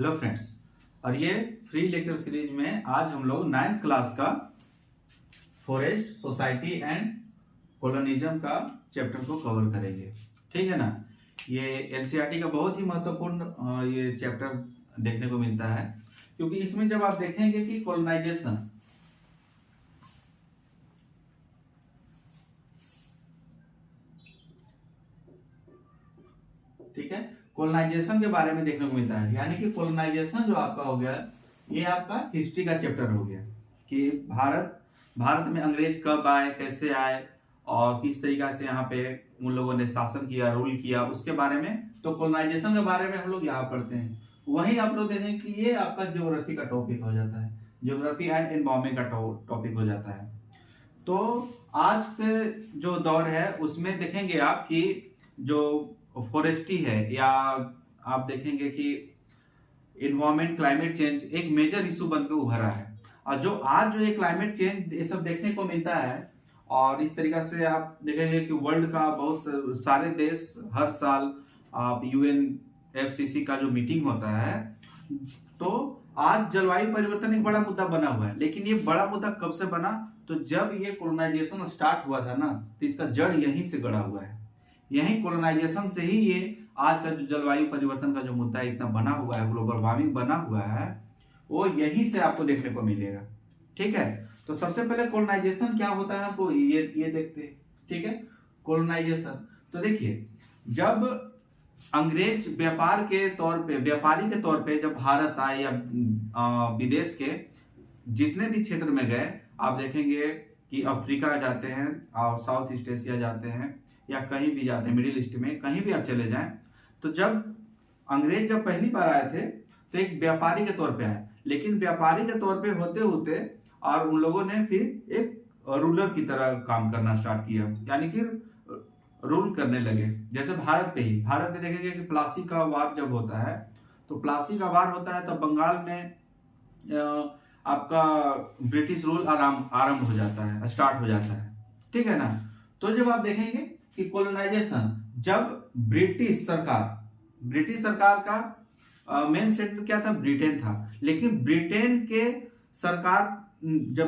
Hello friends. और ये free lecture series में आज हम लोग 9th क्लास का फॉरेस्ट सोसाइटी एंड कॉलोनिज्म का चैप्टर को कवर करेंगे। ठीक है ना। ये एनसीईआरटी का बहुत ही महत्वपूर्ण ये चैप्टर देखने को मिलता है, क्योंकि इसमें जब आप देखेंगे कि कॉलोनाइजेशन, ठीक है, कॉलोनाइजेशन के बारे में देखने को मिलता है। यानी कि कॉलोनाइजेशन जो आपका हो गया, ये आपका हिस्ट्री का चैप्टर हो गया कि भारत में अंग्रेज कब आए, कैसे आए और किस तरीका से यहाँ पे उन लोगों ने शासन किया, रूल किया, उसके बारे में। तो कॉलोनाइजेशन के बारे में हम लोग यहाँ पढ़ते हैं। वही आप लोग देखेंगे कि ये आपका ज्योग्राफी का टॉपिक हो जाता है, ज्योग्राफी एंड एनवायरमेंट का टॉपिक हो जाता है। तो आज के जो दौर है उसमें देखेंगे आप कि जो फॉरेस्ट्री है, या आप देखेंगे कि इन्वायरमेंट, क्लाइमेट चेंज एक मेजर इशू बनकर उभरा है। और जो आज जो ये क्लाइमेट चेंज ये सब देखने को मिलता है, और इस तरीका से आप देखेंगे कि वर्ल्ड का बहुत सारे देश हर साल आप UNFCCC का जो मीटिंग होता है, तो आज जलवायु परिवर्तन एक बड़ा मुद्दा बना हुआ है। लेकिन ये बड़ा मुद्दा कब से बना? तो जब ये कॉलोनाइजेशन स्टार्ट हुआ था ना, तो इसका जड़ यहीं से गड़ा हुआ है। यही कॉलोनाइजेशन से ही ये आज का जो जलवायु परिवर्तन का जो मुद्दा इतना बना हुआ है, ग्लोबल वार्मिंग बना हुआ है, वो यहीं से आपको देखने को मिलेगा। ठीक है। तो सबसे पहले कॉलोनाइजेशन क्या होता है आपको ये देखते हैं। ठीक है। कॉलोनाइजेशन तो देखिए, जब अंग्रेज व्यापारी के तौर पे जब भारत आए या विदेश के जितने भी क्षेत्र में गए, आप देखेंगे कि अफ्रीका जाते हैं और साउथ ईस्ट एशिया जाते हैं, या कहीं भी जाते हैं, मिडिल ईस्ट में कहीं भी आप चले जाएं, तो जब अंग्रेज जब पहली बार आए थे तो एक व्यापारी के तौर पे आए। लेकिन व्यापारी के तौर पे होते होते और उन लोगों ने फिर एक रूलर की तरह काम करना स्टार्ट किया, यानी कि रूल करने लगे। जैसे भारत में देखेंगे कि प्लासी का वार जब होता है, तो प्लासी का वार होता है तब बंगाल में आपका ब्रिटिश रूल आरंभ हो जाता है, स्टार्ट हो जाता है। ठीक है ना। तो जब आप देखेंगे कि कॉलोनाइजेशन, जब ब्रिटिश सरकार का मेन सेंटर क्या था? ब्रिटेन था। लेकिन जब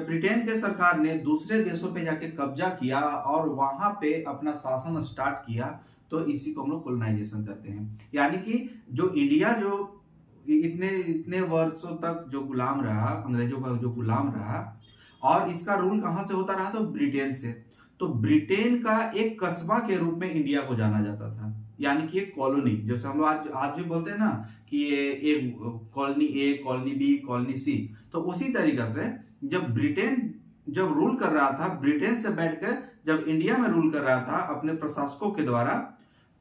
ब्रिटेन के सरकार ने दूसरे देशों पे जाके कब्जा किया और वहां पे अपना शासन स्टार्ट किया, तो इसी को हम लोग कॉलोनाइजेशन कहते हैं। यानी कि जो इंडिया जो इतने वर्षों तक जो गुलाम रहा, अंग्रेजों का जो गुलाम रहा, और इसका रूल कहां से होता रहा? तो ब्रिटेन से। तो ब्रिटेन का एक कस्बा के रूप में इंडिया को जाना जाता था, यानी कि एक कॉलोनी। जैसे हम लोग आज भी बोलते हैं ना कि ये एक कॉलोनी ए, कॉलोनी बी, कॉलोनी सी। तो उसी तरीका से जब ब्रिटेन जब रूल कर रहा था, ब्रिटेन से बैठकर जब इंडिया में रूल कर रहा था अपने प्रशासकों के द्वारा,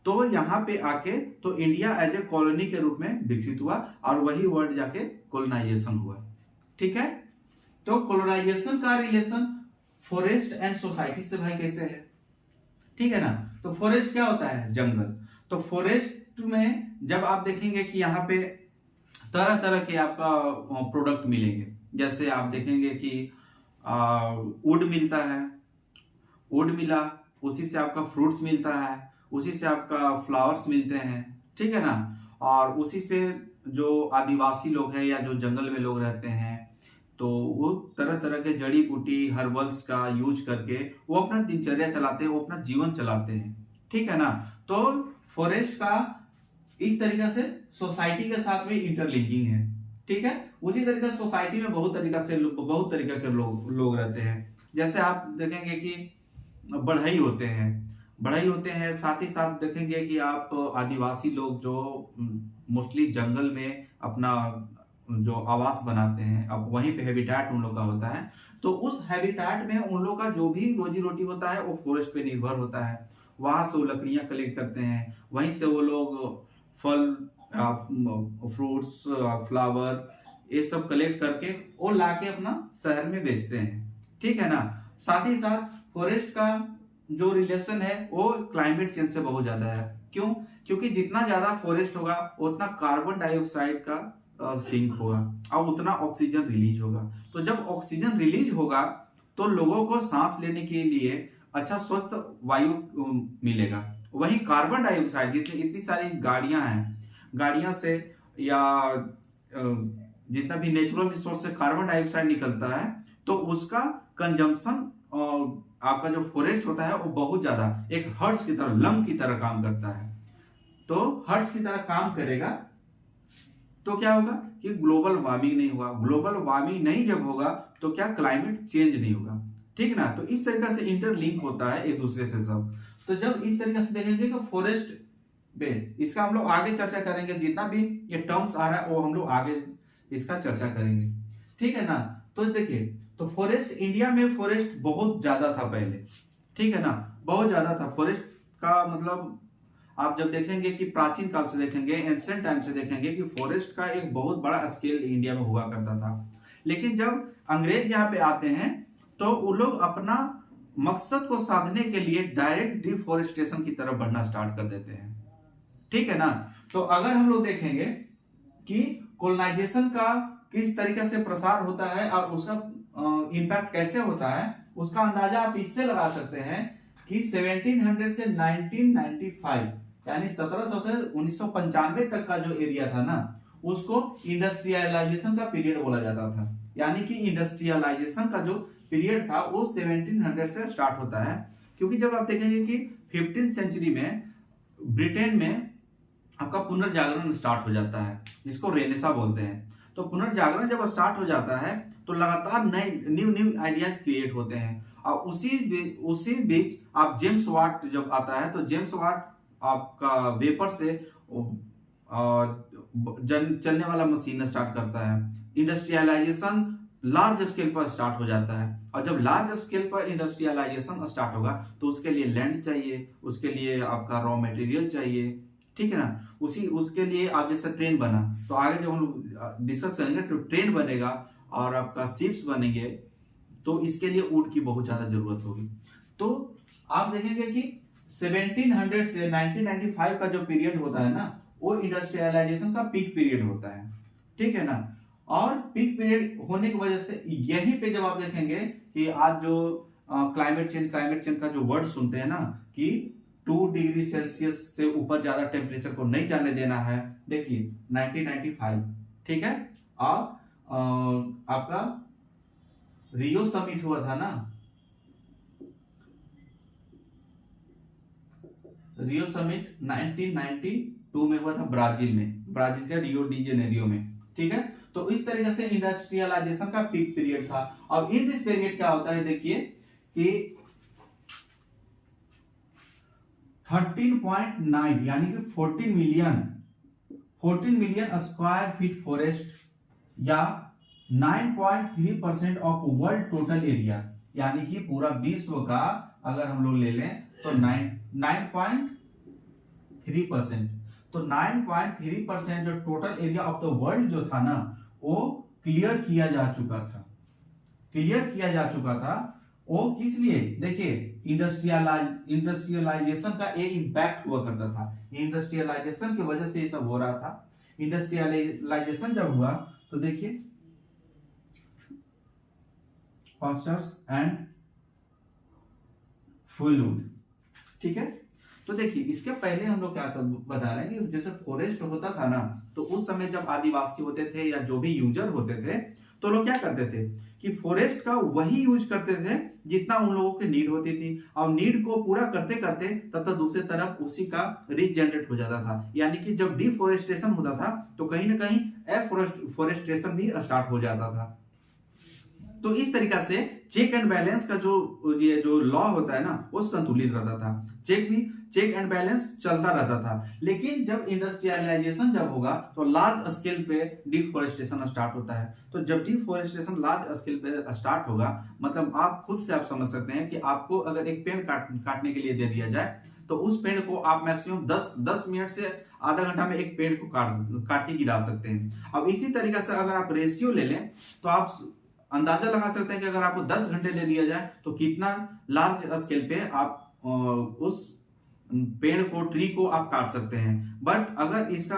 तो यहाँ पे आके तो इंडिया एज ए कॉलोनी के रूप में विकसित हुआ, और वही वर्ड जाके कॉलोनाइजेशन हुआ। ठीक है। तो कॉलोनाइजेशन का रिलेशन फॉरेस्ट एंड सोसाइटी से भाई कैसे है? ठीक है ना। तो फॉरेस्ट क्या होता है? जंगल। तो फॉरेस्ट में जब आप देखेंगे कि यहाँ पे तरह तरह के आपका प्रोडक्ट मिलेंगे। जैसे आप देखेंगे कि वुड मिलता है, वुड मिला, उसी से आपका फ्रूट्स मिलता है, उसी से आपका फ्लावर्स मिलते हैं। ठीक है ना। और उसी से जो आदिवासी लोग हैं या जो जंगल में लोग रहते हैं, तो वो तरह तरह के जड़ी बूटी, हर्बल्स का यूज करके वो अपना दिनचर्या चलाते हैं, वो अपना जीवन चलाते हैं। ठीक है ना। तो फॉरेस्ट का इस तरीके से सोसाइटी के साथ में इंटरलिंकिंग है। ठीक है। उसी तरीके से सोसाइटी में बहुत तरीका के लोग रहते हैं। जैसे आप देखेंगे कि बढ़ई होते हैं, साथ ही साथ देखेंगे कि आप आदिवासी लोग जो मोस्टली जंगल में अपना जो आवास बनाते हैं, अब वहीं पे हैबिटेट उन लोग का होता है। तो उस हैबिटेट में उन लोग का जो भी रोजी रोटी होता है वो फॉरेस्ट पे निर्भर होता है। वहां से वो लकड़ियां कलेक्ट करते हैं, वहीं से वो लोग फल, फ्रूट्स, फ्लावर, ये सब कलेक्ट करके वो लाके अपना शहर में बेचते हैं। ठीक है ना। साथ ही साथ फॉरेस्ट का जो रिलेशन है वो क्लाइमेट चेंज से बहुत ज्यादा है। क्यों? क्योंकि जितना ज्यादा फॉरेस्ट होगा उतना कार्बन डाइऑक्साइड का सिंक होगा और उतना ऑक्सीजन रिलीज होगा। तो जब ऑक्सीजन रिलीज होगा तो लोगों को सांस लेने के लिए अच्छा स्वस्थ वायु मिलेगा। वहीं कार्बन डाइऑक्साइड, इतनी सारी गाड़ियां हैं, गाड़ियां से या जितना भी नेचुरल रिसोर्स से कार्बन डाइऑक्साइड निकलता है, तो उसका कंजम्पशन आपका जो फॉरेस्ट होता है वो बहुत ज्यादा एक हर्ट्ज की तरह, लंग की तरह काम करता है। तो हर्ट्ज की तरह काम करेगा तो क्या होगा कि ग्लोबल वार्मिंग नहीं होगा। ग्लोबल वार्मिंग नहीं जब होगा तो क्या क्लाइमेट चेंज नहीं होगा, ठीक ना। तो इस तरीके से इंटरलिंक होता है एक दूसरे से सब। तो जब इस तरीके से देखेंगे कि फॉरेस्ट बेन, इसका हम लोग आगे चर्चा करेंगे, जितना भी ये टर्म्स आ रहा है वो हम लोग आगे इसका चर्चा करेंगे, ठीक है ना। तो देखिए, तो फॉरेस्ट, इंडिया में फॉरेस्ट बहुत ज्यादा था पहले, ठीक है ना, बहुत ज्यादा था फॉरेस्ट का। मतलब आप जब देखेंगे कि प्राचीन काल से देखेंगे, एंशिएंट टाइम से देखेंगे कि फॉरेस्ट का एक बहुत बड़ा स्केल इंडिया में हुआ करता था। लेकिन जब अंग्रेज यहाँ पे आते हैं तो वो लोग अपना मकसद को साधने के लिए डायरेक्ट डिफॉरेस्टेशन की तरफ बढ़ना स्टार्ट कर देते हैं, ठीक है ना। तो अगर हम लोग देखेंगे कि कोलोनाइजेशन का किस तरीके से प्रसार होता है और उसका इंपैक्ट कैसे होता है, उसका अंदाजा आप इससे लगा सकते हैं कि 1700 से 1995 यानी 1700 से 1995 तक का जो एरिया था ना, उसको इंडस्ट्रियलाइजेशन का पीरियड बोला जाता था। यानी कि इंडस्ट्रियलाइजेशन का जो पीरियड था वो 1700 से स्टार्ट होता है। क्योंकि जब आप देखेंगे कि 15th सेंचुरी में ब्रिटेन में आपका पुनर्जागरण स्टार्ट हो जाता है, जिसको रेनेसा बोलते हैं। तो पुनर्जागरण जब स्टार्ट हो जाता है तो लगातार नए न्यू आइडियाज क्रिएट होते हैं। और उसी बीच आप जेम्स वाट जब आता है तो जेम्स वाट आपका वेपर से चलने वाला मशीन स्टार्ट करता है। इंडस्ट्रियलाइजेशन लार्ज स्केल पर स्टार्ट हो जाता है। और जब लार्ज स्केल पर इंडस्ट्रियलाइजेशन स्टार्ट होगा तो उसके लिए लैंड चाहिए, उसके लिए आपका रॉ मटेरियल चाहिए, ठीक है ना। उसके लिए आप जैसे ट्रेन बना, तो आगे जब हम लोग डिस्कस करेंगे तो ट्रेन बनेगा और आपका शिप्स बनेंगे, तो इसके लिए वुड की बहुत ज्यादा जरूरत होगी। तो आप देखेंगे कि 1700 से 1995 का जो पीरियड होता है ना, वो इंडस्ट्रियलाइजेशन का पीक पीरियड होता है, ठीक है ना। और पीक पीरियड होने की वजह से यहीं पे जब आप देखेंगे कि आज जो क्लाइमेट चेंज का जो वर्ड सुनते हैं ना कि 2 डिग्री सेल्सियस से ऊपर ज्यादा टेम्परेचर को नहीं जाने देना है, देखिए 1995, ठीक है। और आपका रियो समिट हुआ था ना, रियो समिट 1992 में हुआ था ब्राजील में, ब्राजील के रियो डी जेनेरियो में, ठीक है। तो इस तरीके से इंडस्ट्रियलाइजेशन का पीक पीरियड था। अब इन दिस पीरियड क्या होता है, देखिए कि 13.9 यानी कि 14 मिलियन स्क्वायर फीट फॉरेस्ट या 9.3% ऑफ वर्ल्ड टोटल एरिया, यानी कि पूरा विश्व का अगर हम लोग ले लें तो 9.3%। तो 9.3% जो total area of the world जो था ना, वो क्लियर किया जा चुका था। वो किस लिए, देखिए इंडस्ट्रियलाइजेशन का एक इंपैक्ट हुआ करता था। इंडस्ट्रियलाइजेशन की वजह से ये सब हो रहा था। इंडस्ट्रियलाइजेशन जब हुआ तो देखिए पास्चर्स एंड फुलवुड, ठीक है। तो देखिए इसके पहले हम लोग क्या बता रहे हैं कि जैसे फॉरेस्ट होता था ना, तो उस समय जब आदिवासी होते थे या जो भी यूजर होते थे, तो लोग क्या करते थे कि फॉरेस्ट का वही यूज करते थे जितना उन लोगों की नीड होती थी। और नीड को पूरा करते करते तब तक दूसरी तरफ उसी का रीजनरेट हो जाता था। यानी कि जब डिफॉरेस्टेशन होता था तो कहीं ना कहीं एफॉरेस्टेशन भी स्टार्ट हो जाता था। तो इस तरीका से चेक एंड बैलेंस का ये जो लॉ होता है ना, वो संतुलित रहता था। चेक एंड बैलेंस चलता रहता था। लेकिन जब इंडस्ट्रियलाइजेशन जब होगा तो लार्ज स्केल पे डिफॉरेस्टेशन स्टार्ट होता है। तो जब डिफॉरेस्टेशन लार्ज स्केल पे स्टार्ट होगा, मतलब आप खुद से आप समझ सकते हैं कि आपको अगर एक पेड़ काटने के लिए दे दिया जाए तो उस पेड़ को आप मैक्सिमम 10 मिनट से आधा घंटा में एक पेड़ को काट के गिरा सकते हैं। अब इसी तरीके से अगर आप रेशियो ले लें तो आप अंदाजा लगा सकते हैं कि अगर आपको 10 घंटे दे दिया जाए तो कितना लार्ज स्केल पे आप उस पेड़ को, ट्री को आप काट सकते हैं। बट अगर इसका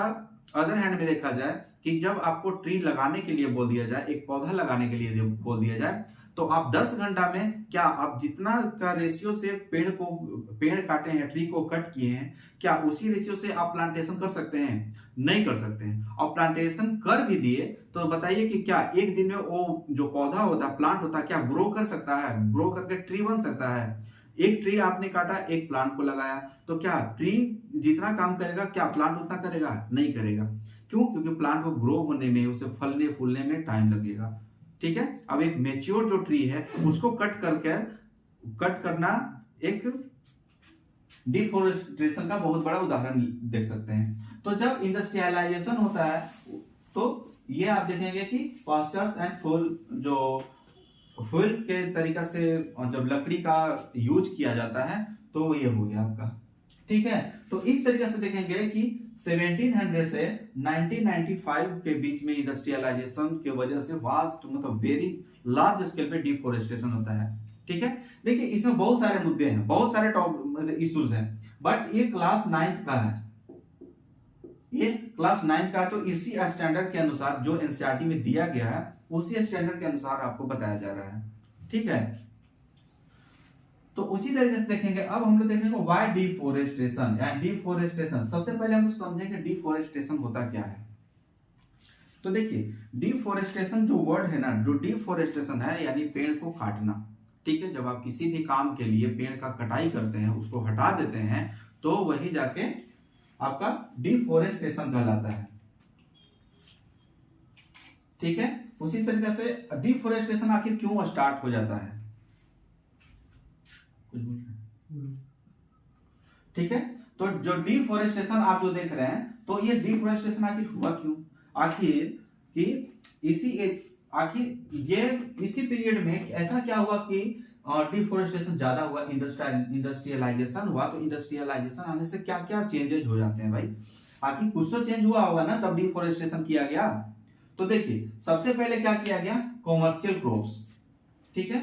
अदर हैंड में देखा जाए कि जब आपको ट्री लगाने के लिए बोल दिया जाए, एक पौधा लगाने के लिए बोल दिया जाए, तो आप 10 घंटा में क्या आप जितना का रेशियो से पेड़ काटे हैं, ट्री को कट किए हैं, क्या उसी रेशियो से आप प्लांटेशन कर सकते हैं? नहीं कर सकते हैं। और प्लांटेशन कर भी दिए तो बताइए कि क्या एक दिन में वो जो पौधा होता है, प्लांट होता है, क्या ग्रो कर सकता है? ग्रो करके ट्री बन सकता है? एक ट्री आपने काटा, एक प्लांट को लगाया, तो क्या ट्री जितना काम करेगा क्या प्लांट उतना करेगा? नहीं करेगा। क्यों? क्योंकि प्लांट को ग्रो होने में, उसे फलने फूलने में टाइम लगेगा। ठीक है। अब एक मेच्योर जो ट्री है उसको कट करना एक डिफोरेस्टेशन का बहुत बड़ा उदाहरण देख सकते हैं। तो जब इंडस्ट्रियलाइजेशन होता है तो ये आप देखेंगे कि पास्चर्स एंड फ्यूल के तरीका से जब लकड़ी का यूज किया जाता है तो ये हो गया आपका। ठीक है। तो इस तरीके से देखेंगे कि 1700 से 1995 के बीच में इंडस्ट्रियलाइजेशन के वजह से वास्ट मतलब वेरी लार्ज स्केल पे डिफोरेस्टेशन होता है। ठीक है। देखिए इसमें बहुत सारे मुद्दे हैं, बहुत सारे इश्यूज हैं, बट ये क्लास 9th का है, ये क्लास 9 का। तो इसी स्टैंडर्ड के अनुसार जो एनसीईआरटी में दिया गया है उसी स्टैंडर्ड के अनुसार आपको बताया जा रहा है। ठीक है। तो उसी तरीके से देखेंगे, अब हम लोग देखेंगे व्हाई डिफोरेस्टेशन या डिफोरेस्टेशन। सबसे पहले हम लोग समझेंगे डिफोरेस्टेशन होता क्या है। तो देखिए डिफोरेस्टेशन जो वर्ड है ना, जो डिफोरेस्टेशन है यानी पेड़ को काटना। ठीक है। जब आप किसी भी काम के लिए पेड़ का कटाई करते हैं, उसको हटा देते हैं, तो वही जाके आपका डिफोरेस्टेशन कहलाता है। ठीक है। उसी तरीके से डिफोरेस्टेशन आखिर क्यों स्टार्ट हो जाता है? ठीक है। तो जो डिफोरेस्टेशन आप जो देख रहे हैं, तो ये डिफोरेस्टेशन आखिर हुआ क्यों? इसी पीरियड में ऐसा क्या हुआ कि डिफोरेस्टेशन ज्यादा हुआ, इंडस्ट्रियलाइजेशन हुआ। तो इंडस्ट्रियलाइजेशन आने से क्या क्या चेंजेस हो जाते हैं भाई? आखिर कुछ तो चेंज हुआ होगा ना, तब डिफोरेस्टेशन किया गया। तो देखिए सबसे पहले क्या किया गया? Commercial crops. ठीक है।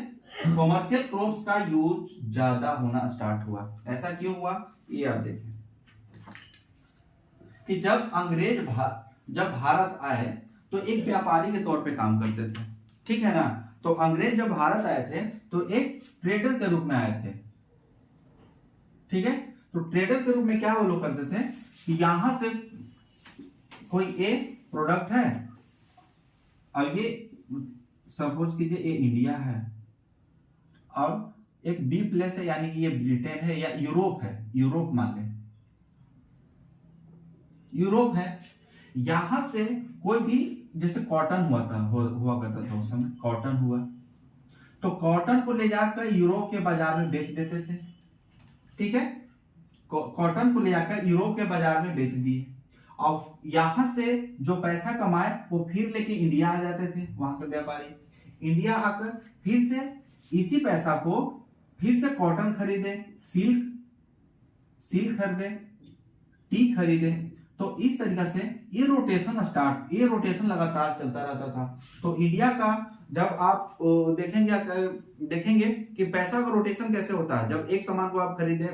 कॉमर्शियल क्रॉप्स का यूज ज्यादा होना स्टार्ट हुआ। ऐसा क्यों हुआ? ये आप देखें कि जब अंग्रेज जब भारत आए तो एक व्यापारी के तौर पे काम करते थे। ठीक है ना। तो अंग्रेज जब भारत आए थे तो एक ट्रेडर के रूप में आए थे। ठीक है। तो ट्रेडर के रूप में क्या वो लोग करते थे कि यहां से कोई एक प्रोडक्ट है, अब ये सपोज कीजिए ये इंडिया है और एक बी प्लेस है, यानी कि ये ब्रिटेन है या यूरोप है, यूरोप मान लें, यूरोप है। यहां से कोई भी जैसे कॉटन हुआ करता था उस समय, कॉटन हुआ, तो कॉटन को ले जाकर यूरोप के बाजार में बेच देते थे। ठीक है। कॉटन को ले जाकर यूरोप के बाजार में बेच दिए और यहां से जो पैसा कमाए वो फिर लेके इंडिया आ जाते थे। वहां के व्यापारी इंडिया आकर फिर से इसी पैसा को फिर से कॉटन खरीदे, सिल्क खरीदे, टी खरीदे। तो इस तरीके से ये रोटेशन लगातार चलता रहता था। तो इंडिया का जब आप देखेंगे कि पैसा का रोटेशन कैसे होता है। जब एक सामान को आप खरीदे,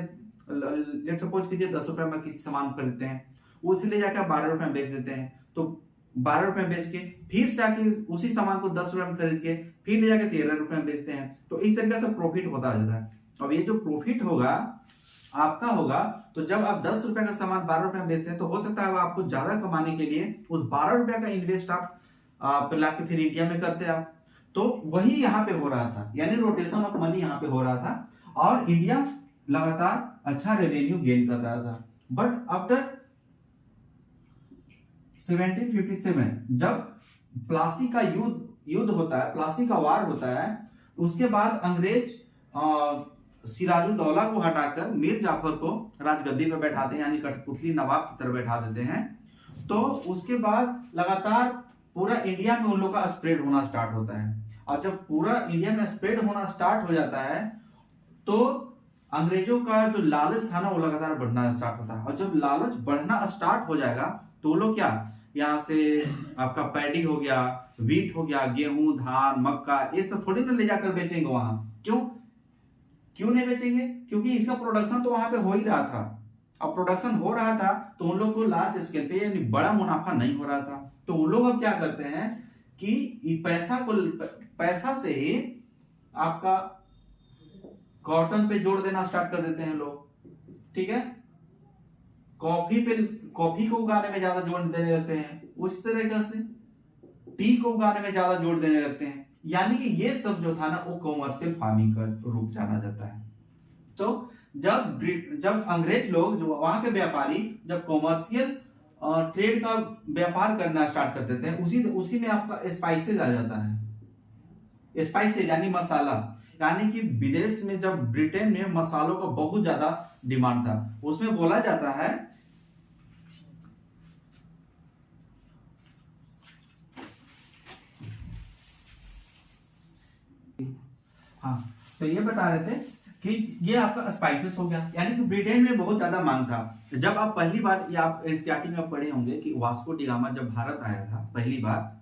लेट्स सपोज कीजिए 10 रुपए में किसी सामान को खरीदते हैं, उसे ले जाकर 12 रुपए में बेच देते हैं। तो 12 रुपए में बेच के फिर से आके उसी सामान को 10 रुपए में खरीद के फिर ले जाके 13 रुपए में बेचते हैं। तो इस तरीके से प्रॉफिट होता जाता है। अब ये जो प्रॉफिट होगा आपका होगा, तो जब आप 10 रुपए का सामान 12 रुपए में बेचते हैं तो हो सकता है आपको ज्यादा कमाने के लिए उस 12 रुपए का इन्वेस्ट आप लाके फिर इंडिया में करते आप। तो वही यहाँ पे हो रहा था, यानी रोटेशन ऑफ मनी यहाँ पे हो रहा था और इंडिया लगातार अच्छा रेवेन्यू गेन कर रहा था। बट आफ्टर 1757 जब प्लासी का युद्ध होता है, प्लासी का वार होता है, उसके बाद अंग्रेज सिराजुद्दौला को हटाकर मीर जाफर को राजगद्दी पर बैठाते हैं, यानी कठपुतली नवाब की तरह बैठा देते हैं। तो उसके बाद लगातार पूरा इंडिया में उन लोगों का स्प्रेड होना स्टार्ट होता है। और जब पूरा इंडिया में स्प्रेड होना स्टार्ट हो जाता है तो अंग्रेजों का जो लालच था ना वो लगातार बढ़ना स्टार्ट होता है। और जब लालच बढ़ना स्टार्ट हो जाएगा तो लोग क्या, यहाँ से आपका पैडी हो गया, वीट हो गया, गेहूं, धान, मक्का, ये सब थोड़ी ना ले जाकर बेचेंगे वहां। क्यों नहीं बेचेंगे? क्योंकि इसका प्रोडक्शन तो वहां पे हो ही रहा था। अब प्रोडक्शन हो रहा था तो उन लोग को लार्ज स्केल पे यानी बड़ा मुनाफा नहीं हो रहा था। तो उन लोग अब क्या करते हैं कि पैसा से ही आपका कॉटन पे जोड़ देना स्टार्ट कर देते हैं लोग, ठीक है। कॉफी को उगाने में ज्यादा जोड़ देने लगते हैं, उस तरीके से टी को उगाने में ज्यादा जोड़ देने लगते हैं। यानी कि ये सब जो था ना वो कॉमर्शियल फार्मिंग का रूप जाना जाता है। तो जब अंग्रेज लोग, जो वहां के व्यापारी, जब कॉमर्शियल ट्रेड का व्यापार करना स्टार्ट कर देते हैं, उसी में आपका स्पाइसेस आ जाता है। स्पाइसेस यानी मसाला, यानी कि विदेश में, जब ब्रिटेन में मसालों का बहुत ज्यादा डिमांड था, उसमें बोला जाता है हाँ, तो ये बता रहे थे कि ये आपका स्पाइसेस हो गया, यानी कि ब्रिटेन में बहुत ज्यादा मांग था। जब आप पहली बार, या आप एनसीईआरटी में पढ़े होंगे कि वास्को डी गामा जब भारत आया था पहली बार,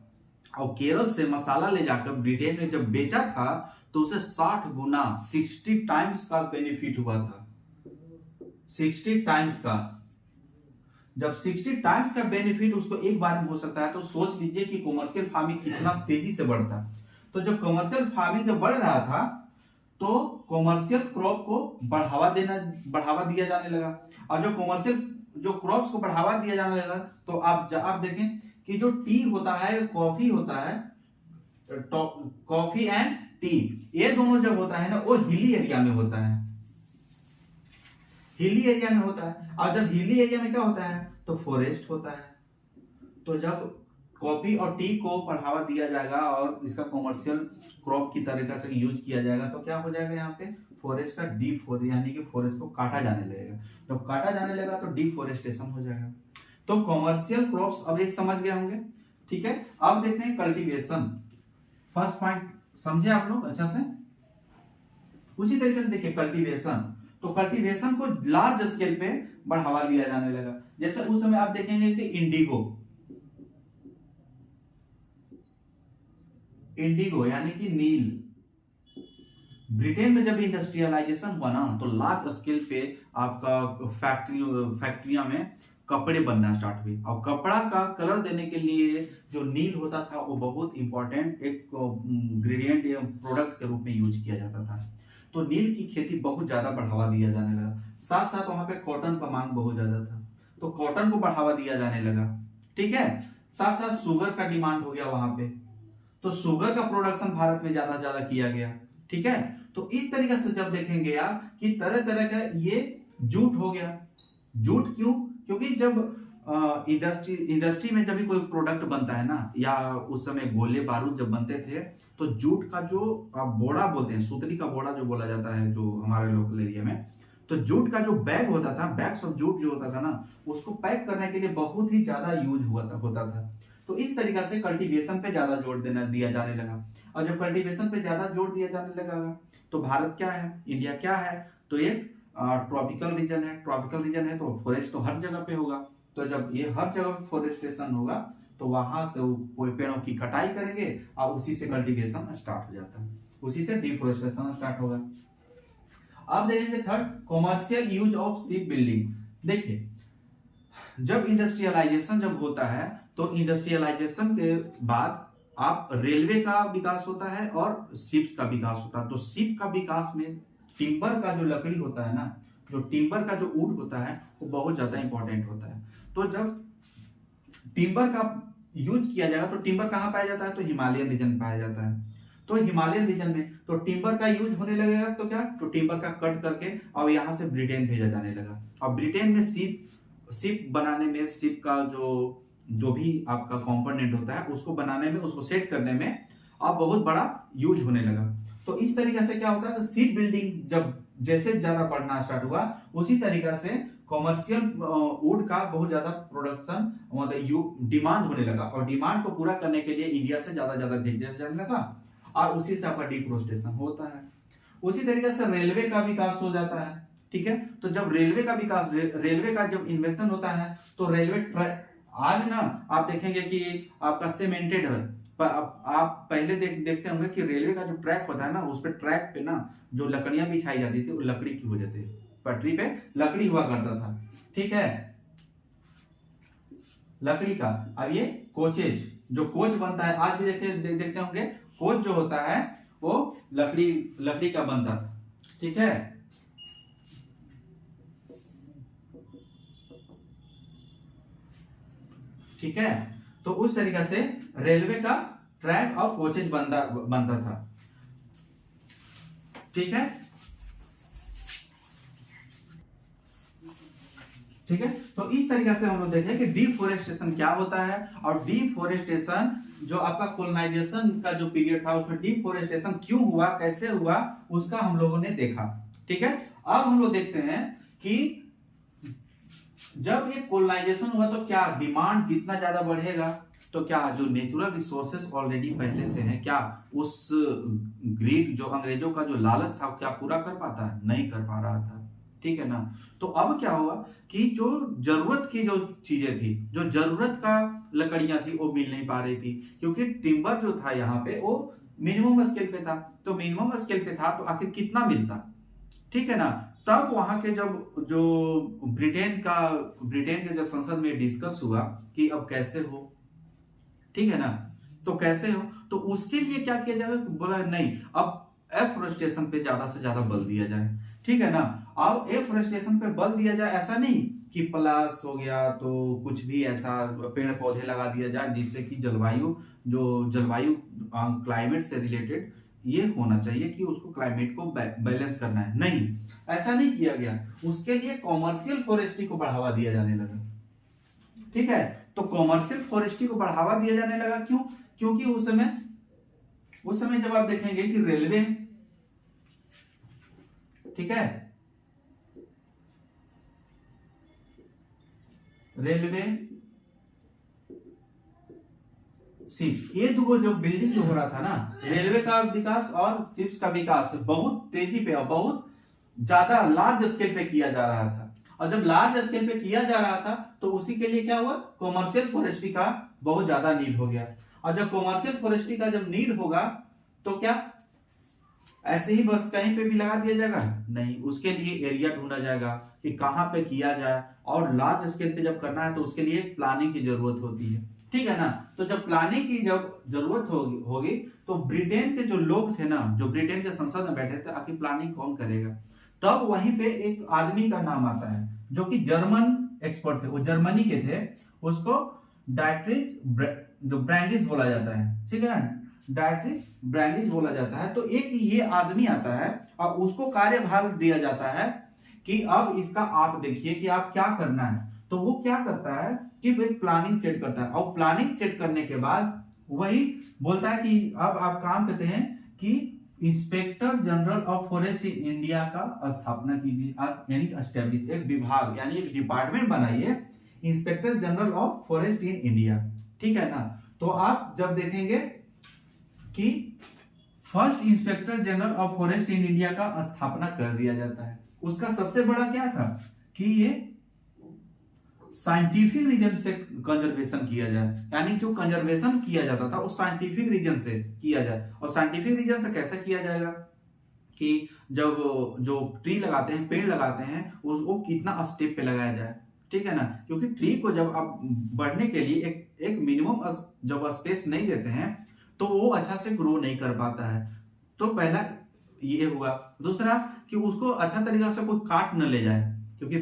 और केरल से मसाला ले जाकर ब्रिटेन में जब बेचा था, तो उसे 60 गुना 60 टाइम्स का बेनिफिट हुआ था। 60 टाइम्स का, जब 60 टाइम्स का बेनिफिट उसको एक बार में हो सकता है, तो सोच लीजिए कि कॉमर्शियल फार्मिंग कितना तेजी से बढ़ता। तो जब कॉमर्शियल फार्मिंग जब बढ़ रहा था, तो कॉमर्शियल क्रॉप को बढ़ावा दिया जाने लगा। और जो कॉमर्शियल जो क्रॉप्स को बढ़ावा दिया जाने लगा, तो आप देखें कि जो टी होता है, कॉफी होता है, कॉफी एंड टी, ये दोनों जब होता है ना, वो हिली एरिया में होता है। हिली एरिया में होता है, और जब हिली एरिया में क्या होता है, तो फॉरेस्ट होता है। तो जब कॉफी और टी को बढ़ावा दिया जाएगा और इसका कॉमर्शियल क्रॉप की तरीके से यूज किया जाएगा, तो क्या हो जाएगा, यहाँ पे फॉरेस्ट का यानी कि फॉरेस्ट को काटा जाने लगेगा। जब काटा जाने लगेगा तो डिफोरेस्टेशन हो जाएगा। तो कॉमर्शियल क्रॉप्स अब एक समझ गए होंगे, ठीक है। अब देखते हैं कल्टीवेशन। फर्स्ट पॉइंट समझे आप लोग अच्छा से। उसी तरीके से देखिए कल्टीवेशन, तो कल्टीवेशन को लार्ज स्केल पे बढ़ावा दिया जाने लगा। जैसे उस समय आप देखेंगे कि इंडिगो यानी कि नील, ब्रिटेन में जब इंडस्ट्रियलाइजेशन हुआ ना, तो लार्ज स्केल पे आपका फैक्ट्रियां में कपड़े बनना स्टार्ट हुए, और कपड़ा का कलर देने के लिए जो नील होता था, वो बहुत इंपॉर्टेंट एक इंग्रेडिएंट या प्रोडक्ट के रूप में यूज किया जाता था। तो नील की खेती बहुत ज्यादा बढ़ावा दिया जाने लगा। साथ साथ वहां पे कॉटन का मांग बहुत ज्यादा था, तो कॉटन को बढ़ावा दिया जाने लगा, ठीक है। साथ साथ शुगर का डिमांड हो गया वहां पे, तो शुगर का प्रोडक्शन भारत में ज्यादा किया गया, ठीक है। तो इस तरीके से जब देखेंगे आप कि तरह तरह का ये जूट हो गया। जूट क्यों? क्योंकि जब इंडस्ट्री में जब भी कोई प्रोडक्ट बनता है ना, या उस समय गोले बारूद जब बनते थे, तो जूट का जो आप बोड़ा बोलते हैं, सुतली का बोड़ा जो बोला जाता है जो हमारे लोकल एरिया में, तो जूट का जो बैग होता था, बैग्स ऑफ जूट जो होता था ना, उसको पैक करने के लिए बहुत ही ज्यादा यूज होता था। तो इस तरीके से कल्टीवेशन पे ज्यादा जोर दिया जाने लगा। और जब कल्टीवेशन पे ज्यादा जोर दिया जाने लगा, तो भारत क्या है, इंडिया क्या है, तो एक ट्रॉपिकल रीजन है। ट्रॉपिकल रीजन है तो फॉरेस्ट तो हर जगह पे होगा। तो जब ये हर जगह पे फॉरेस्टेशन होगा, तो वहां से वो पेड़ों की कटाई करेंगे, और उसी से कल्टीवेशन स्टार्ट हो जाता है, उसी से डिफोरेस्टेशन स्टार्ट होगा। अब देखेंगे third, commercial use of ship building. देखिए, जब इंडस्ट्रियलाइजेशन जब होता है, तो इंडस्ट्रियलाइजेशन के बाद आप रेलवे का विकास होता है और शिप्स का विकास होता है। तो शिप का विकास में टिम्बर का जो लकड़ी होता है ना, जो टिम्बर का जो वुड होता है, वो बहुत ज्यादा इंपॉर्टेंट होता है। तो जब टिम्बर का यूज किया जाएगा, तो टिम्बर कहाँ पाया जाता है, तो हिमालयन रीजन में पाया जाता है। तो हिमालयन रीजन में तो टिम्बर का यूज होने लगेगा, तो क्या, तो टिम्बर का कट करके और यहाँ से ब्रिटेन भेजा जाने लगा। और ब्रिटेन में शिप बनाने में, शिप का जो भी आपका कंपोनेंट होता है, उसको बनाने में, उसको सेट करने में अब बहुत बड़ा यूज होने लगा। तो इस तरीके से क्या होता है, शिप बिल्डिंग जब जैसे ज्यादा बढ़ना स्टार्ट हुआ, उसी तरीके से कॉमर्शियल वुड का बहुत ज्यादा प्रोडक्शन मतलब डिमांड होने लगा, और डिमांड को पूरा करने के लिए इंडिया से ज्यादा भेजा जाने लगा, और उसी से आपका डिफोरेस्टेशन होता है। उसी तरीके से रेलवे का विकास हो जाता है, ठीक है। तो जब रेलवे का विकास, रेलवे का जब इन्वेंशन होता है, तो रेलवे आज ना आप देखेंगे कि आपका सीमेंटेड है। आप पहले देखते होंगे कि रेलवे का जो ट्रैक होता है ना, उस पे ट्रैक पे ना जो लकड़ियां बिछाई जाती थी, वो लकड़ी की हो जाती है, पटरी पे लकड़ी हुआ करता था, ठीक है, लकड़ी का। अब ये कोचेज, जो कोच बनता है, आज भी देखते होंगे, कोच जो होता है वो लकड़ी लकड़ी का बनता था। ठीक है, ठीक है। तो उस तरीका से रेलवे का ट्रैक और कोचेज बनता था। ठीक है, ठीक है। तो इस तरीके से हम लोग देखें कि डिफोरेस्टेशन क्या होता है, और डिफोरेस्टेशन जो आपका कोलोनाइजेशन का जो पीरियड था उसमें डिफोरेस्टेशन क्यों हुआ, कैसे हुआ, उसका हम लोगों ने देखा। ठीक है, अब हम लोग देखते हैं कि जब ये कोलोनाइजेशन हुआ तो क्या डिमांड कितना ज्यादा बढ़ेगा, तो क्या जो नेचुरल रिसोर्सेस ऑलरेडी पहले से हैं, क्या उस ग्रीड जो अंग्रेजों का जो लालच था क्या पूरा कर पाता है? नहीं कर पा रहा था। ठीक है ना। तो अब क्या हुआ कि जो जरूरत की जो चीजें थी, जो जरूरत का लकड़ियां थी वो मिल नहीं पा रही थी, क्योंकि टिम्बर जो था यहाँ पे वो मिनिमम स्केल पे था। तो मिनिमम स्केल पे था तो आखिर कितना मिलता? ठीक है ना। तब वहां के जब जो ब्रिटेन के जब संसद में डिस्कस हुआ कि अब कैसे हो, ठीक है ना, तो कैसे हो, तो उसके लिए क्या किया जाएगा, बोला नहीं अब एफोरेस्टेशन पे ज्यादा से ज्यादा बल दिया जाए। ठीक है ना। अब एफोरेस्टेशन पे बल दिया जाए, ऐसा नहीं कि प्लस हो गया तो कुछ भी ऐसा पेड़ पौधे लगा दिया जाए जिससे कि जलवायु क्लाइमेट से रिलेटेड ये होना चाहिए कि उसको क्लाइमेट को बैलेंस करना है, नहीं, ऐसा नहीं किया गया। उसके लिए कॉमर्शियल फॉरेस्ट्री को बढ़ावा दिया जाने लगा। ठीक है, तो कॉमर्शियल फॉरेस्ट्री को बढ़ावा दिया जाने लगा, क्यों? क्योंकि उस समय जब आप देखेंगे कि रेलवे, ठीक है, रेलवे शिप्स, ये दो जो बिल्डिंग जो हो रहा था ना, रेलवे का विकास और शिप्स का विकास बहुत तेजी पे और बहुत ज्यादा लार्ज स्केल पे किया जा रहा था। और जब लार्ज स्केल पे किया जा रहा था तो उसी के लिए क्या हुआ, कॉमर्शियल फॉरेस्ट्री का बहुत ज्यादा नीड हो गया। और जब कॉमर्शियल फॉरेस्ट्री का जब नीड होगा तो क्या ऐसे ही बस कहीं पे भी लगा दिया जाएगा? नहीं, उसके लिए एरिया ढूंढा जाएगा कि कहां पे किया जाए, और लार्ज स्केल पे जब करना है तो उसके लिए प्लानिंग की जरूरत होती है। ठीक है ना। तो जब प्लानिंग की जब जरूरत होगी तो ब्रिटेन के जो लोग थे ना, जो ब्रिटेन के संसद में बैठे थे, आखिर प्लानिंग कौन करेगा? तब वहीं पे एक आदमी का नाम आता है जो कि जर्मन एक्सपर्ट थे, वो जर्मनी के थे, उसको डायट्रिच ब्रैंडिस बोला जाता है। ठीक है ना, डायट्रिच ब्रैंडिस बोला जाता है। तो एक ये आदमी आता है और उसको कार्यभार दिया जाता है कि अब इसका आप देखिए कि आप क्या करना है। तो वो क्या करता है कि एक प्लानिंग सेट करता है, और प्लानिंग सेट करने के बाद वही बोलता है कि अब आप काम करते हैं कि inspector general of forest in India का स्थापना कीजिए, यानी एस्टेब्लिश, एक विभाग यानी एक डिपार्टमेंट बनाइए, inspector general of forest in India. ठीक है ना। तो आप जब देखेंगे कि first inspector general of forest in India का स्थापना कर दिया जाता है। उसका सबसे बड़ा क्या था कि ये साइंटिफिक रीजन से कंजर्वेशन किया जाए, यानी जो कंजर्वेशन किया जाता था उस साइंटिफिक रीजन से किया जाए। और साइंटिफिक रीजन से कैसे किया जाएगा कि जब जो ट्री लगाते हैं, पेड़ लगाते हैं, उसको कितना स्टेप पे लगाया जाए। ठीक है ना, क्योंकि ट्री को जब आप बढ़ने के लिए एक मिनिमम जब स्पेस नहीं देते हैं तो वो अच्छा से ग्रो नहीं कर पाता है। तो पहला ये हुआ। दूसरा कि उसको अच्छा तरीका से कोई काट न ले जाए, क्योंकि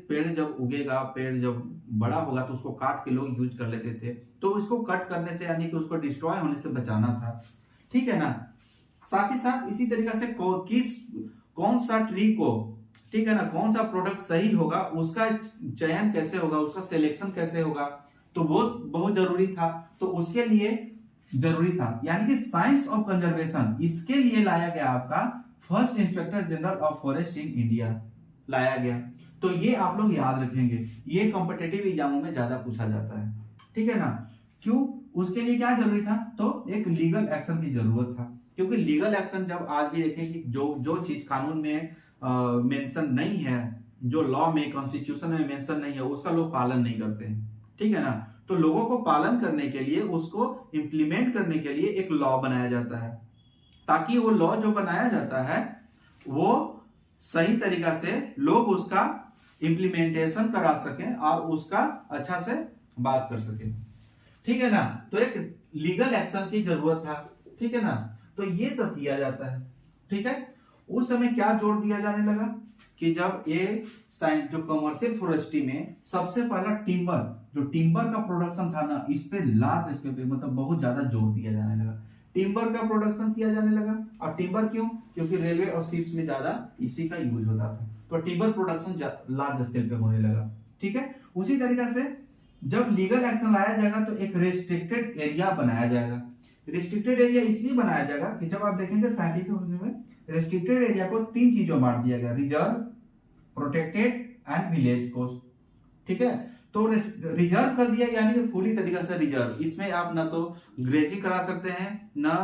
पेड़ जब उगेगा, पेड़ जब बड़ा होगा तो उसको काट के लोग यूज कर लेते थे। तो इसको कट करने से यानी कि उसको डिस्ट्रॉय होने से बचाना था। ठीक है ना। साथ ही साथ इसी तरीके से कौन सा ट्री को, ठीक है ना, कौन सा प्रोडक्ट सही होगा, उसका चयन कैसे होगा, उसका सिलेक्शन कैसे होगा, तो वो बहुत जरूरी था। तो उसके लिए जरूरी था, यानी कि साइंस ऑफ कंजर्वेशन, इसके लिए लाया गया आपका first inspector general of forest in India लाया गया। तो ये आप लोग याद रखेंगे, ये कॉम्पिटिटिव एग्जामों में ज्यादा पूछा जाता है। ठीक है ना। क्यों? उसके लिए क्या जरूरी था? तो एक लीगल एक्शन की जरूरत था, क्योंकि लीगल एक्शन जब आज भी देखें कि जो चीज कानून में मेंशन नहीं है, जो लॉ में, कॉन्स्टिट्यूशन में मेंशन नहीं है, उसका लोग पालन नहीं करते हैं। ठीक है ना। तो लोगों को पालन करने के लिए, उसको इंप्लीमेंट करने के लिए एक लॉ बनाया जाता है, ताकि वो लॉ जो बनाया जाता है वो सही तरीका से लोग उसका इंप्लीमेंटेशन करा सकें और उसका अच्छा से बात कर सकें। ठीक है ना। तो एक लीगल एक्शन की जरूरत था। ठीक है ना। तो ये सब किया जाता है। ठीक है, उस समय क्या जोर दिया जाने लगा कि जब ये जो कमर्शियल फॉरेस्ट्री में सबसे पहला टिम्बर, जो टिम्बर का प्रोडक्शन था ना, इस पे लार्ज स्केल पे मतलब बहुत ज्यादा जोर दिया जाने लगा। टिम्बर का प्रोडक्शन किया जाने लगा। और टिम्बर क्यों? क्योंकि रेलवे और शिप्स में ज्यादा इसी का यूज होता था, तो टिम्बर प्रोडक्शन लार्ज स्केल पे होने लगा। ठीक है, उसी तरीके से जब लीगल एक्शन लाया जाएगा तो एक रेस्ट्रिक्टेड एरिया बनाया जाएगा। रेस्ट्रिक्टेड एरिया इसलिए बनाया जाएगा कि जब आप देखेंगे साइंटिफिक में रेस्ट्रिक्टेड एरिया को 3 चीजों में बांट दिया गया, reserve, protected and village coast. ठीक है, तो रिजर्व कर दिया यानी पूरी तरीके से रिजर्व। इसमें आप ना तो ग्रेजिंग करा सकते हैं, ना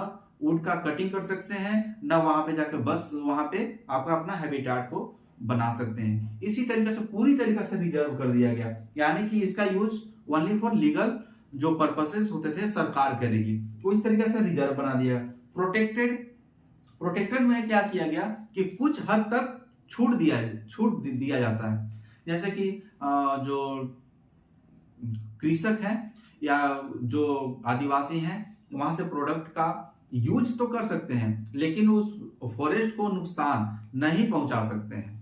वुड का कटिंग कर सकते हैं, ना वहां पे जाकर बस वहां पे आपका अपना हैबिटेट को बना सकते हैं। इसी तरीके से पूरी तरीके से रिजर्व कर दिया गया, यानी कि इसका यूज ओनली फॉर लीगल जो पर्पसेस होते थे सरकार करेगी, तो इस तरीके से रिजर्व बना दिया। प्रोटेक्टेड में क्या किया गया कि कुछ हद तक छूट दिया जाता है, जैसे कि जो कृषक हैं या जो आदिवासी हैं वहां से प्रोडक्ट का यूज तो कर सकते हैं, लेकिन उस फॉरेस्ट को नुकसान नहीं पहुंचा सकते हैं।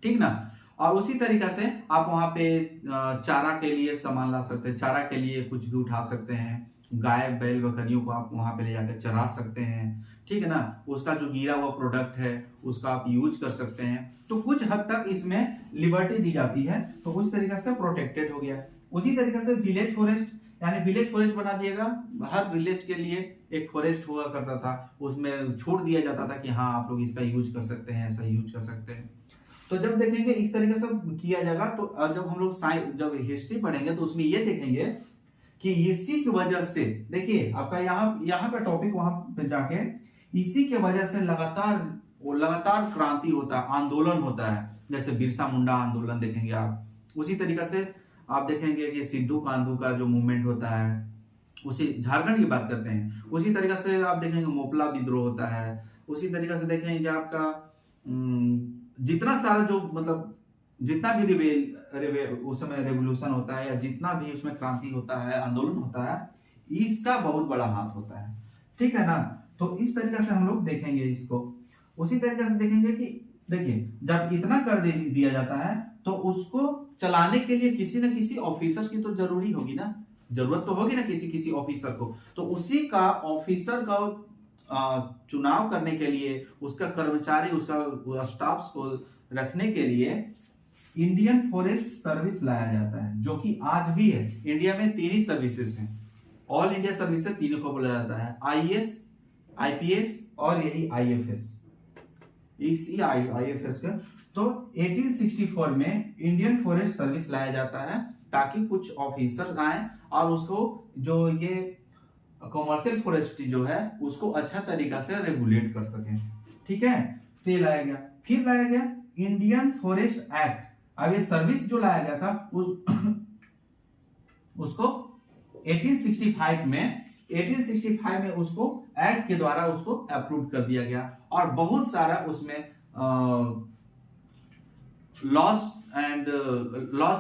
ठीक ना। और उसी तरीके से आप वहां पे चारा के लिए सामान ला सकते हैं, चारा के लिए कुछ भी उठा सकते हैं, गाय बैल बकरियों को आप वहां पे ले जाकर चरा सकते हैं। ठीक है ना, उसका जो गिरा हुआ प्रोडक्ट है उसका आप यूज कर सकते हैं। तो कुछ हद तक इसमें लिबर्टी दी जाती है, तो उस तरीके से प्रोटेक्टेड हो गया। उसी तरीके से विलेज फॉरेस्ट, यानी विलेज फॉरेस्ट बना दिएगा। हर विलेज के लिए एक फॉरेस्ट हुआ करता था, उसमें छूट दिया जाता था कि हाँ आप लोग इसका यूज कर सकते हैं, ऐसा यूज कर सकते हैं। तो जब देखेंगे इस तरीके से किया जाएगा, तो जब हम लोग जब हिस्ट्री पढ़ेंगे तो उसमें ये देखेंगे कि इसी की वजह से, देखिए आपका यहाँ का टॉपिक वहां पे जाके, इसी के वजह से लगातार क्रांति होता है, आंदोलन होता है। जैसे बिरसा मुंडा आंदोलन देखेंगे आप, उसी तरीके से आप देखेंगे कि सिद्धू कान्हू का जो मूवमेंट होता है, उसी झारखंड की बात करते हैं, उसी तरीके से आप देखेंगे मोपला विद्रोह होता है। उसी तरीके से देखेंगे आपका जितना सारा जो मतलब जितना भी उस समय रेवोल्यूशन होता है या जितना भी उसमें क्रांति होता है, आंदोलन होता है, इसका बहुत बड़ा हाथ होता है। ठीक है ना, तो इस तरीके से हम लोग देखेंगे इसको। उसी तरीके से देखेंगे कि देखिए जब इतना कर दिया जाता है तो उसको चलाने के लिए किसी न किसी ऑफिसर की तो जरूरी होगी ना, जरूरत तो होगी ना किसी ऑफिसर को। तो उसी का ऑफिसर का चुनाव करने के लिए, उसका कर्मचारी, उसका स्टाफ को रखने के लिए इंडियन फॉरेस्ट सर्विस लाया जाता है, जो कि आज भी है। इंडिया में 3 ही सर्विसेज हैं, ऑल इंडिया सर्विसेज, तीनों को बोला जाता है, आईएएस, आईपीएस और यही आईएफएस। इसी आईएफएस का तो 1864 में इंडियन फॉरेस्ट सर्विस लाया जाता है, ताकि कुछ ऑफिसर आए और उसको जो ये कमर्शियल फॉरेस्ट्री जो है उसको अच्छा तरीका से रेगुलेट कर सके। ठीक है, तो ये लाया गया। फिर लाया गया इंडियन फॉरेस्ट एक्ट। अब ये सर्विस जो लाया गया था उसको 1865 में उसको एक्ट के द्वारा उसको अप्रूव कर दिया गया, और बहुत सारा उसमें लॉज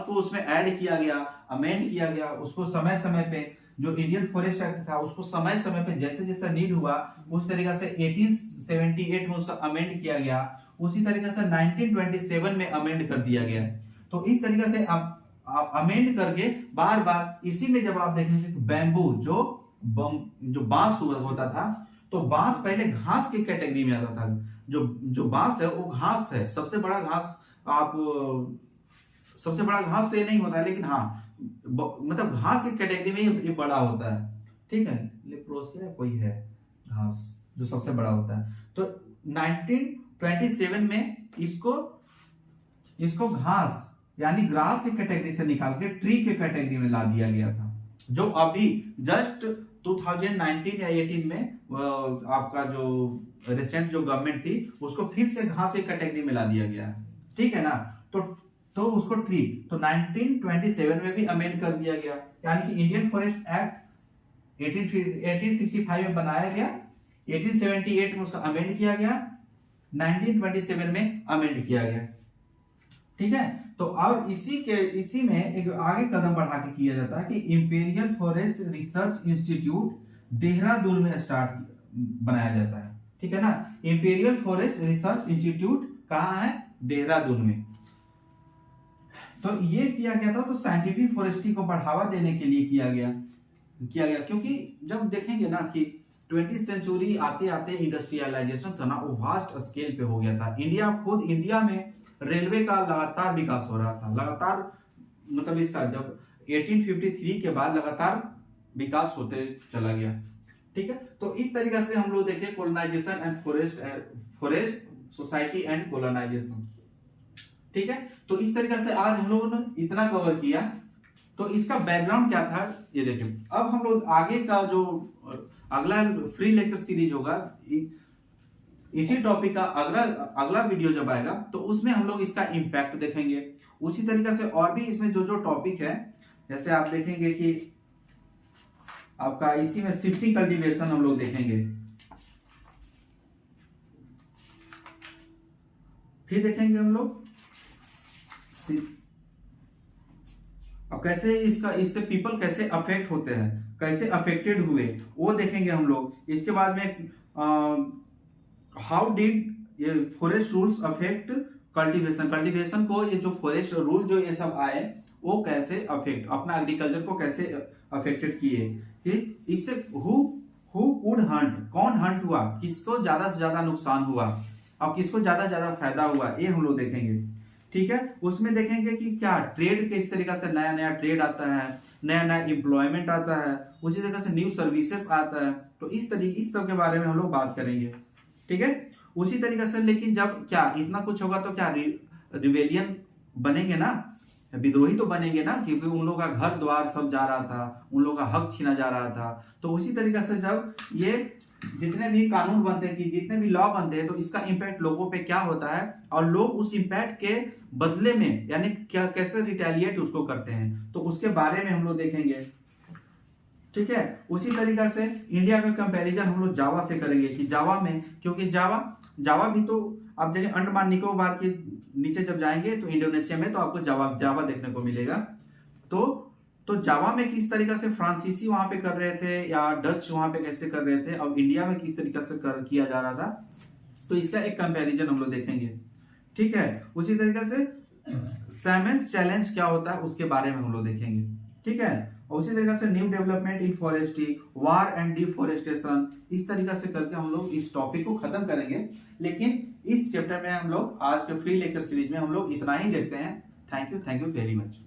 को उसमें ऐड किया गया, अमेंड किया गया। उसको समय समय पे जो इंडियन फॉरेस्ट एक्ट था उसको समय समय पे जैसे जैसा नीड हुआ उस तरीके से 1878 में उसका अमेंड किया गया। उसी तरीके से 1927 में अमेंड कर दिया गया। तो इस तरीके से आप अमेंड करके बार बार इसी में जब आप देखेंगे बैम्बू जो बांस होता था, तो बांस पहले घास की कैटेगरी में आता था। जो बांस है वो घास है, सबसे बड़ा घास तो ये नहीं होता है, लेकिन हाँ मतलब घास की कैटेगरी में ये बड़ा होता है। ठीक है, लेप्रोसिया कोई है घास जो सबसे बड़ा होता है। तो 1927 में इसको घास यानी ग्रास की कैटेगरी से निकाल के ट्री के कैटेगरी में ला दिया गया था, जो अभी जस्ट 2019 या 18 में आपका जो रिसेंट जो गवर्नमेंट थी उसको फिर से घास की कैटेगरी में ला दिया गया है। ठीक है ना, तो उसको ट्री तो 1927 में भी अमेंड कर दिया गया, यानी कि इंडियन फॉरेस्ट एक्ट 1865 में बनाया गया, 1878 में उसका अमेंड किया गया, 1927 में अमेंड किया गया। ठीक है, तो और इसी में एक आगे कदम बढ़ा के किया जाता है कि imperial forest research institute Dehradun में बनाया जाता है, ठीक है ना। इंपीरियल फॉरेस्ट रिसर्च इंस्टीट्यूट कहाँ है, देहरादून में। तो ये किया गया था, तो साइंटिफिक फॉरेस्ट्री को बढ़ावा देने के लिए किया गया, क्योंकि जब देखेंगे ना कि 20वीं सेंचुरी आते आते इंडस्ट्रियलाइजेशन था ना, वो वास्ट स्केल पे हो गया था। इंडिया में रेलवे का लगातार विकास हो रहा था, लगातार मतलब इसका जब 1853 के बाद लगातार विकास होते चला गया, ठीक है। तो इस तरीके से हम लोग देखें colonisation and forest society and colonisation, ठीक है। तो इस तरीके से आज हम लोगों ने इतना कवर किया। तो इसका बैकग्राउंड क्या था ये देखें। अब हम लोग आगे का जो अगला फ्री लेक्चर सीरीज होगा, इसी टॉपिक का अगला वीडियो जब आएगा तो उसमें हम लोग इसका इम्पैक्ट देखेंगे। उसी तरीके से और भी इसमें जो जो टॉपिक है, जैसे आप देखेंगे कि आपका इसी में शिफ्टिंग कल्टीवेशन हम लोग देखेंगे, फिर देखेंगे हम लोग अब कैसे इससे पीपल कैसे अफेक्ट होते हैं, कैसे अफेक्टेड हुए वो देखेंगे हम लोग। इसके बाद में how did forest rules affect cultivation को, ये जो फॉरेस्ट रूल जो ये सब आए वो कैसे अफेक्ट अपना एग्रीकल्चर को कैसे अफेक्टेड किए, ठीक। इससे हु कुड हंट, कौन हंट हुआ, किसको ज्यादा से ज्यादा नुकसान हुआ और किसको ज्यादा ज्यादा फायदा हुआ, ये हम लोग देखेंगे, ठीक है। उसमें देखेंगे कि क्या ट्रेड के इस तरीके से नया नया ट्रेड आता है, नया नया एम्प्लॉयमेंट आता है, उसी तरीके से न्यू सर्विसेज आता है। तो इस सब के बारे में हम लोग बात करेंगे, ठीक है। उसी तरीके से लेकिन जब क्या इतना कुछ होगा तो क्या रिवेलियन बनेंगे ना, विद्रोही तो बनेंगे ना, क्योंकि उन लोगों का घर द्वार सब जा रहा था, उन लोगों का हक छीना जा रहा था। तो उसी तरीके से जब ये जितने भी कानून बनते हैं, कि जितने भी लॉ बनते हैं, तो इसका इम्पैक्ट लोगों पे क्या होता है और लोग उस इम्पैक्ट के बदले में यानी क्या कैसे रिटेलिएट उसको करते हैं, तो उसके बारे में हम लोग देखेंगे, ठीक है। उसी तरीके से इंडिया का कंपैरिजन हम लोग जावा से करेंगे कि जावा में, क्योंकि जावा भी तो आप देखें अंडमान निकोबार के नीचे जब जाएंगे तो इंडोनेशिया में तो आपको जावा देखने को मिलेगा। तो जावा में किस तरीके से फ्रांसीसी वहां पे कर रहे थे या डच वहां पे कैसे कर रहे थे, और इंडिया में किस तरीके से किया जा रहा था, तो इसका एक कंपैरिजन हम लोग देखेंगे, ठीक है। उसी तरीके से साइमंस चैलेंज क्या होता है उसके बारे में हम लोग देखेंगे, ठीक है। और उसी तरीके से new development in forestry, war and deforestation, इस तरीके से करके हम लोग इस टॉपिक को खत्म करेंगे। लेकिन इस चैप्टर में हम लोग आज के फ्री लेक्चर सीरीज में हम लोग इतना ही देखते हैं। Thank you very much.